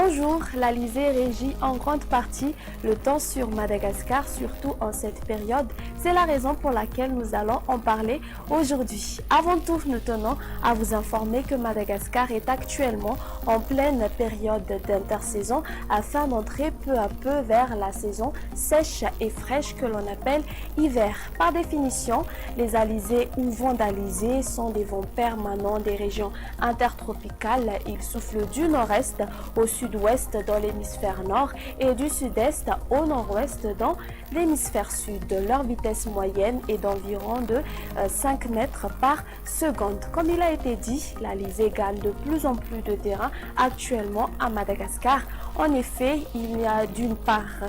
Bonjour, l'Alizé régit en grande partie le temps sur Madagascar, surtout en cette période. C'est la raison pour laquelle nous allons en parler aujourd'hui. Avant tout, nous tenons à vous informer que Madagascar est actuellement en pleine période d'intersaison afin d'entrer peu à peu vers la saison sèche et fraîche que l'on appelle hiver. Par définition, les alizés ou vents d'alizé sont des vents permanents des régions intertropicales. Ils soufflent du nord-est au sud-ouest dans l'hémisphère nord et du sud-est au nord-ouest dans l'hémisphère sud. Leur vitesse moyenne est d'environ de 5 mètres par seconde. Comme il a été dit, l'alizé gagne de plus en plus de terrain actuellement à Madagascar. En effet, il y a d'une part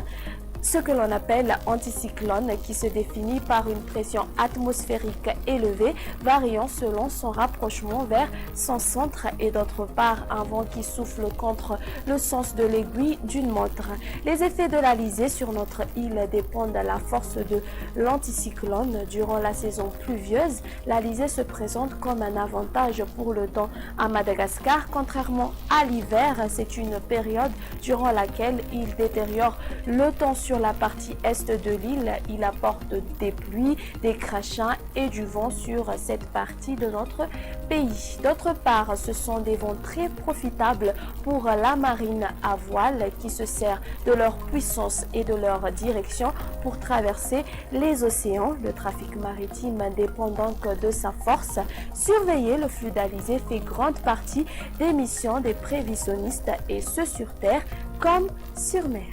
ce que l'on appelle anticyclone qui se définit par une pression atmosphérique élevée variant selon son rapprochement vers son centre et d'autre part un vent qui souffle contre le sens de l'aiguille d'une montre. Les effets de l'alizé sur notre île dépendent de la force de l'anticyclone. Durant la saison pluvieuse, l'alizé se présente comme un avantage pour le temps à Madagascar. Contrairement à l'hiver, c'est une période durant laquelle il détériore le temps sur la partie est de l'île. Il apporte des pluies, des crachats et du vent sur cette partie de notre pays. D'autre part, ce sont des vents très profitables pour la marine à voile qui se sert de leur puissance et de leur direction pour traverser les océans. Le trafic maritime dépend donc de sa force. Surveiller le flux d'alizé fait grande partie des missions des prévisionnistes et ce sur terre comme sur mer.